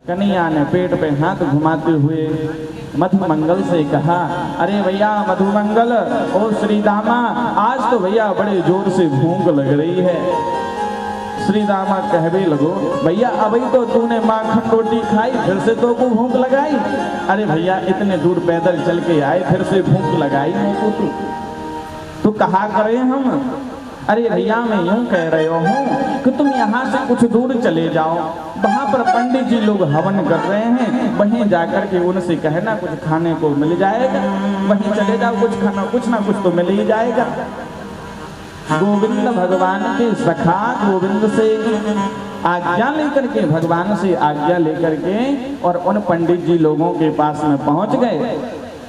कन्हैया ने पेट पे हाथ घुमाते हुए मधुमंगल से कहा, अरे भैया मधुमंगल, ओ श्री दामा, आज तो भैया बड़े जोर से भूख लग रही है। श्री दामा कहवे लगो, भैया अभी तो तूने माखन रोटी खाई, फिर से तो को भूख लगाई। अरे भैया इतने दूर पैदल चल के आए, फिर से भूख लगाई मुझको तू कहा करे हम। अरे भैया मैं यूं कह रहे हूँ कि तुम यहाँ से कुछ दूर चले जाओ, वहाँ पर पंडित जी लोग हवन कर रहे हैं, वहीं जाकर के उनसे कहना कुछ खाने को मिल जाएगा। वहीं चले जाओ, कुछ खाना कुछ ना कुछ तो मिल ही जाएगा। गोविंद भगवान के सखा गोविंद से आज्ञा लेकर के, भगवान से आज्ञा लेकर के और उन पंडित जी लोगों के पास में पहुंच गए।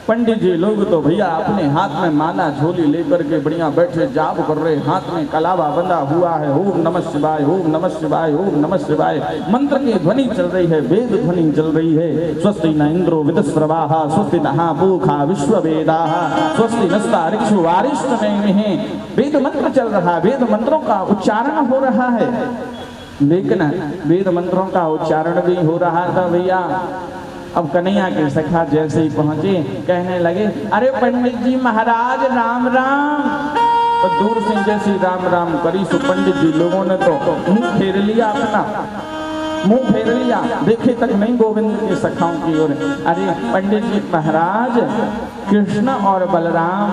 पंडित जी लोग तो भैया अपने हाथ में माला झोली लेकर के बढ़िया बैठे जाप कर रहे, हाथ में कलावा बंधा हुआ है। ओम नमः शिवाय, ओम नमः शिवाय, ओम नमः शिवाय मंत्र की ध्वनि चल रही है, वेद ध्वनि चल रही है। स्वस्ति न इंद्रो विदस्रवाः, स्वस्ति नः पूषा विश्ववेदाः, स्वस्ति नस्तारिक्षु वारिष्ठनेमिः। वेद मंत्र चल रहा, वेद मंत्रों का उच्चारण हो रहा है। लेकिन वेद मंत्रों का उच्चारण भी हो रहा था भैया। अब कन्हैया के सखा जैसे ही पहुंचे, कहने लगे, अरे पंडित जी महाराज राम राम। तो दूर से जैसे राम राम करी, सो पंडित जी लोगों ने तो मुंह फेर लिया, अपना मुंह फेर लिया, देखे तक नहीं गोविंद के सखाओं की ओर। अरे पंडित जी महाराज, कृष्ण और बलराम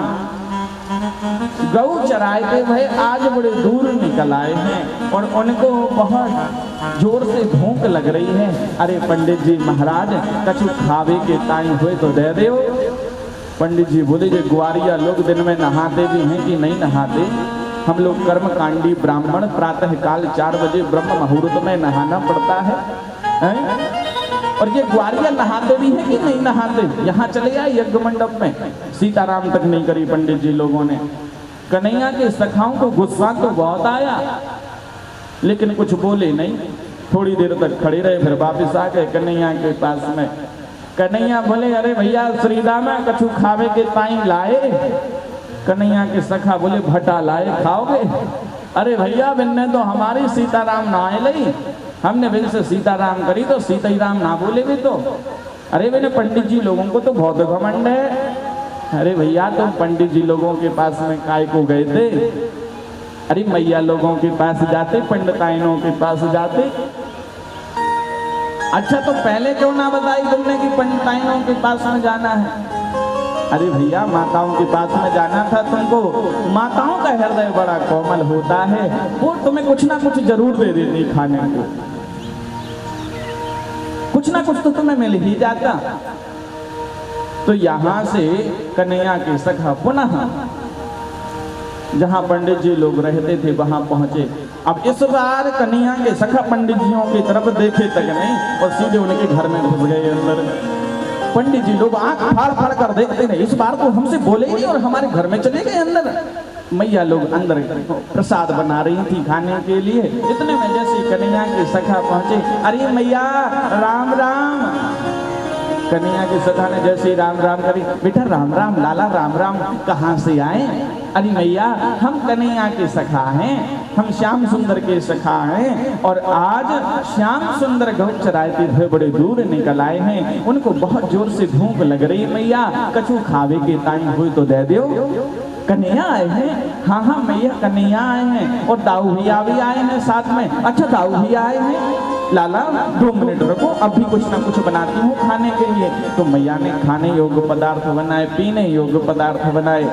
गौ चराए के भय आज बड़े दूर निकल आए हैं और उनको बहुत जोर से भूख लग रही है। अरे पंडित जी महाराज, कछु खावे के टाइम हुए तो दे दो। पंडित जी बोले, जो ग्वारिया लोग दिन में नहाते भी हैं कि नहीं नहाते? हम लोग कर्मकांडी ब्राह्मण, प्रातः काल 4 बजे ब्रह्म मुहूर्त में नहाना पड़ता है? और ये ग्वारिया नहाते भी हैं कि नहीं नहाते? यहाँ चले आए यज्ञ मंडप में, सीताराम तक नहीं करी पंडित जी लोगों ने। कन्हैया के सखाओं को गुस्सा तो बहुत आया, लेकिन कुछ बोले नहीं। थोड़ी देर तक खड़े रहे, फिर वापिस आ गए कन्हैया के पास में। कन्हैया बोले, अरे भैया श्रीदामा, कछु खावे के ताई लाए? कन्हैया के सखा बोले, भटा लाए, खाओगे? अरे भैया बिन्ने तो हमारी सीताराम ना आए लई, हमने बिन से सीताराम करी तो सीता ही राम ना बोले भी तो। अरे मैंने पंडित जी लोगों को तो बहुत घमंड है। अरे भैया तुम पंडित जी लोगों के पास में काय को गए थे? अरे मैया लोगों के पास जाते, पंडिताइनों के पास जाते। अच्छा तो पहले क्यों ना बताई तुमने कि पंडिताइनों के पास में जाना है? अरे भैया माताओं के पास में जाना था तुमको। माताओं का हृदय बड़ा कोमल होता है, वो तुम्हें कुछ ना कुछ जरूर दे देती खाने को, कुछ ना कुछ तो तुम्हें मिल ही जाता। तो यहां से कन्हैया के सखा पुनः जहां पंडित जी लोग रहते थे वहां पहुंचे। अब इस बार कन्हैया के सखा पंडित जियों की तरफ देखे तक नहीं और सीधे उनके घर में घुस गए अंदर। पंडित जी लोग आंख फाड़ फाड़ कर देखते रहे, इस बार तो हमसे बोले ही नहीं और हमारे घर में चले गए अंदर। मैया लोग अंदर प्रसाद बना रही थी खाने के लिए। इतने में जैसे कन्हैया के सखा पहुंचे, अरे मैया राम राम। कन्हैया के सखा ने जैसे राम राम करी, बेटा राम राम, लाला राम राम, कहाँ से आए? अरे मैया हम कन्हैया के सखा हैं, हम श्याम सुंदर के सखा हैं और आज श्याम सुंदर गौ चराते हुए बड़े दूर निकल आए हैं, उनको बहुत जोर से भूख लग रही मैया, कछु खावे के टाइम हुई तो दे दो। कन्हैया आए हैं? हाँ हाँ मैया कन्हैया आए हैं और दाऊ भैया भी आए हैं साथ में। अच्छा दाऊ भैया आए हैं? लाला 2 मिनट रुको, अभी कुछ ना कुछ बनाती हूँ खाने के लिए। तो मैया ने खाने योग्य पदार्थ बनाए, पीने योग्य पदार्थ बनाए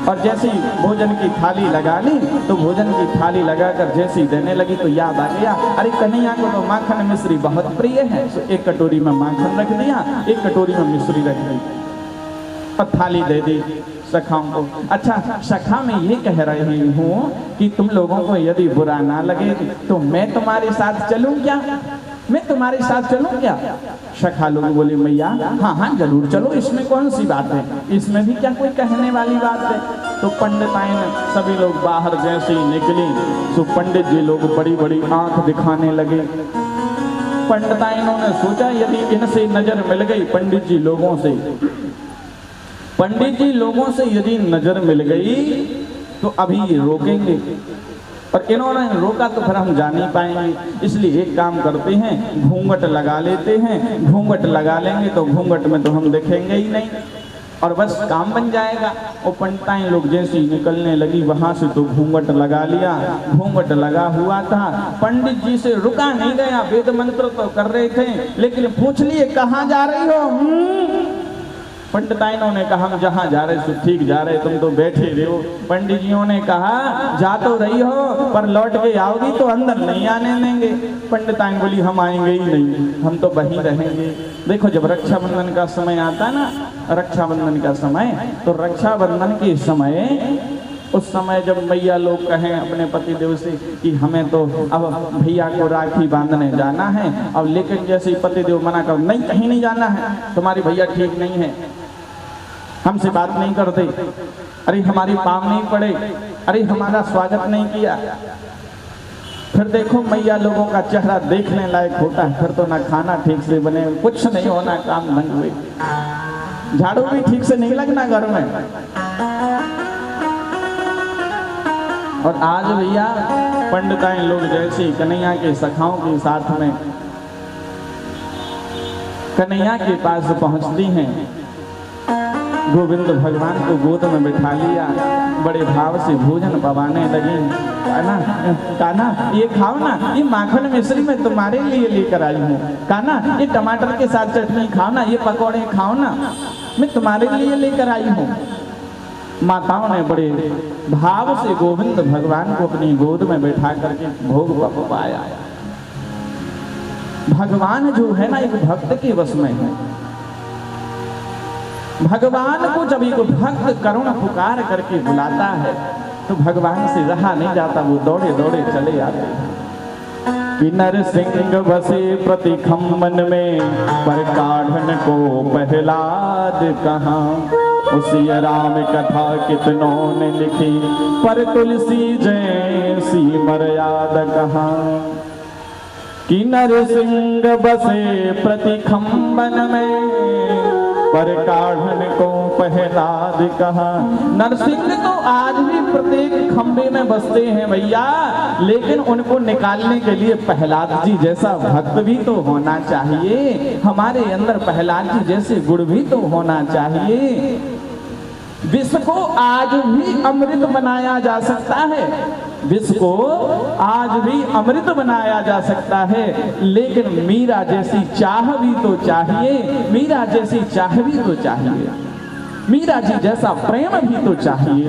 और जैसी भोजन की थाली लगा ली तो भोजन की थाली लगाकर जैसी देने लगी तो याद आ गया, अरे कन्हैया को तो माखन मिश्री बहुत प्रिय है। तो एक कटोरी में माखन रख दिया, एक कटोरी में मिश्री रख दी और थाली दे दी सखाओं को। अच्छा सखा मैं ये कह रही हूँ कि तुम लोगों को यदि बुरा ना लगे तो मैं तुम्हारे साथ चलूं क्या? मैं तुम्हारे साथ चलूं क्या? सखा लोग बोले, मैया हाँ हाँ जरूर चलो, इसमें कौन सी बात है, इसमें भी क्या कोई कहने वाली बात है? तो पंडिताइन सभी लोग बाहर जैसे ही निकली तो पंडित जी लोग बड़ी बड़ी आंख दिखाने लगे। पंडिताइनों ने सोचा यदि इनसे नजर मिल गई, पंडित जी लोगों से यदि नजर मिल गई तो अभी ये रोकेंगे और इन्होंने रोका तो फिर हम जा नहीं पाएंगे, इसलिए एक काम करते हैं, घूंघट लगा लेते हैं। घूंघट लगा लेंगे तो घूंघट में तो हम दिखेंगे ही नहीं और बस काम बन जाएगा। और पंडिताएं लोग जैसी निकलने लगी वहां से तो घूंघट लगा लिया। घूंघट लगा हुआ था, पंडित जी से रुका नहीं गया, वेद मंत्र तो कर रहे थे, लेकिन पूछ लिए कहाँ जा रही हो? पंडिताइनों ने कहा हम जहाँ जा रहे सो ठीक जा रहे, तुम तो बैठे रहे हो। पंडित जियों ने कहा जा तो रही हो पर लौट के आओगी तो अंदर नहीं आने देंगे। पंडिताइन बोली हम आएंगे ही नहीं, हम तो वहीं रहेंगे। देखो जब रक्षाबंधन का समय आता ना, रक्षाबंधन का समय, तो रक्षाबंधन के समय उस समय जब मैया लोग कहें अपने पति देव से कि हमें तो अब भैया को राखी बांधने जाना है, अब लेकिन जैसे पति देव मना कर नहीं कहीं नहीं जाना है, तुम्हारी भैया ठीक नहीं है, हमसे बात नहीं करते, अरे हमारी पाँव नहीं पड़े, अरे हमारा स्वागत नहीं किया। फिर देखो मैया लोगों का चेहरा देखने लायक होता है, फिर तो ना खाना ठीक से बने, कुछ नहीं होना, काम बंद हुए, झाड़ू भी ठीक से नहीं लगना घर में। और आज भैया पंडिताएं लोग जैसे कन्हैया के सखाओं के साथ में कन्हैया के पास पहुंचती हैं, गोविंद भगवान को गोद में बिठा लिया, बड़े भाव से भोजन पवाने लगी। काना ये खाओ ना, ये माखन मिश्री में तुम्हारे लिए लेकर आई हूँ। काना ये टमाटर के साथ चटनी खाओ ना, ये पकौड़े खाओ ना, मैं तुम्हारे लिए लेकर आई हूँ। माताओं ने बड़े भाव से गोविंद भगवान को अपनी गोद में बैठा करके भोग पवाया। भगवान जो है ना एक भक्त के वश में है। भगवान को जब एक भक्त करुण पुकार करके बुलाता है तो भगवान से रहा नहीं जाता, वो दौड़े दौड़े चले आते हैं। कि नरसिंह बसे प्रति खम्मन में, पर काढ़न को प्रहलाद कहाँ। उसी राम कथा कितनों ने लिखी, पर तुलसी जैसी मर्यादा कहाँ। कि नरसिंह बसे प्रति खम्मन में, पर काढ़न को प्रहलाद कहा। नरसिंह तो आज भी प्रत्येक खंबे में बसते हैं भैया, लेकिन उनको निकालने के लिए प्रहलाद जी जैसा भक्त भी तो होना चाहिए, हमारे अंदर प्रहलाद जी जैसे गुण भी तो होना चाहिए। विष को आज भी अमृत बनाया जा सकता है, विष को आज भी अमृत बनाया जा सकता है, लेकिन मीरा जैसी चाह भी तो चाहिए, मीरा जैसी चाह भी तो चाहिए, मीरा जी जैसा प्रेम भी तो चाहिए।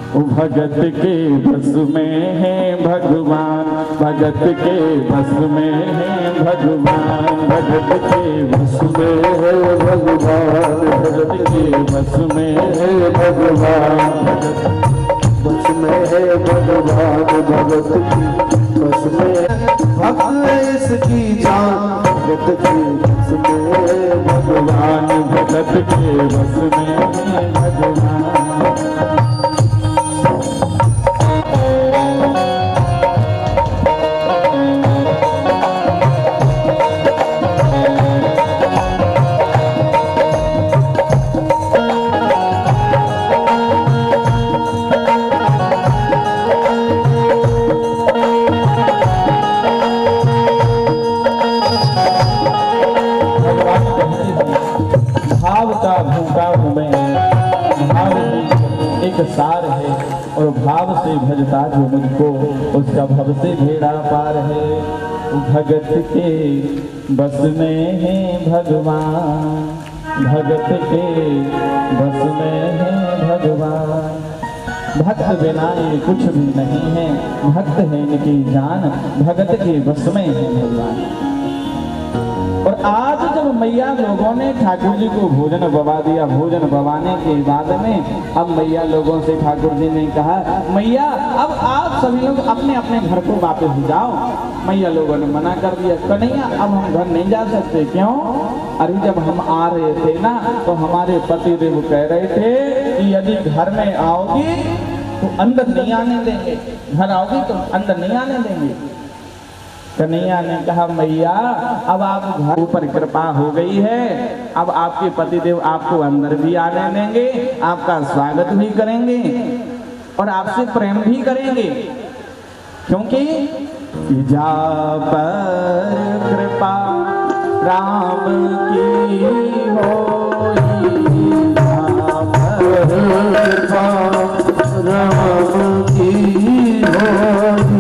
ओ भगत के बस में है भगवान, भगत के बस में है भगवान, भगत के बस में है भगवान, भगत के बस में है भगवान, बस में है भगवान, भगत की बस में भक्त इसकी जान, भगत की बस में है भगवान, भगत के बस में है भगवान। सार है और भाव से भजता जो मुझको, उसका भव से भेड़ा पार है। भगत के बस में है भगवान, भगत के बस में है भगवान। भक्त बिना ये कुछ भी नहीं है, भक्त है इनकी जान, भगत के बस में है भगवान। और आज जब मैया लोगों ने ठाकुर जी को भोजन बवा दिया, भोजन बवाने के बाद में अब मैया लोगों से ठाकुर जी ने कहा मैया अब आप सभी लोग अपने अपने घर को वापस जाओ। मैया लोगों ने मना कर दिया, कन्हैया अब हम घर नहीं जा सकते। क्यों? अरे जब हम आ रहे थे ना तो हमारे पति देव कह रहे थे कि यदि घर में आओगी तो अंदर नहीं आने देंगे, घर आओगी तो अंदर नहीं आने देंगे। कन्हैया ने कहा मैया अब आप घर ऊपर कृपा हो गई है, अब आपके पतिदेव आपको अंदर भी आने देंगे, आपका स्वागत भी करेंगे और आपसे प्रेम भी करेंगे। क्योंकि जा पर कृपा राम की होई, जा पर कृपा राम की होई,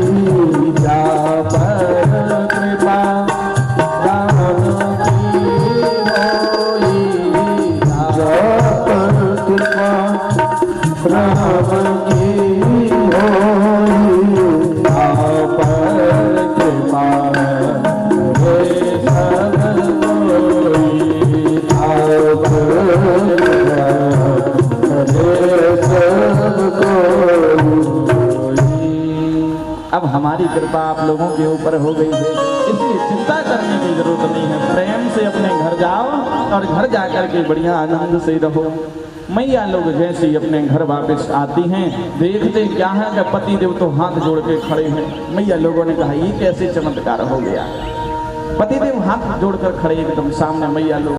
जा पर कृपा राम की होई, जा पर कृपा राम की होई, जा पर कृपा रे सब कोई, जा पर रे सब कोई। अब हमारी कृपा आप लोगों के ऊपर हो गई है, इसलिए चिंता करने की जरूरत नहीं है। प्रेम से अपने घर जाओ और घर जाकर के बढ़िया आनंद से रहो। मैया लोग जैसे ही अपने घर वापस आती हैं, देखते क्या है कि पति देव तो हाथ जोड़ के खड़े हैं। मैया लोगों ने कहा ये कैसे चमत्कार हो गया। पति देव हाथ जोड़कर खड़े एकदम सामने, मैया लोग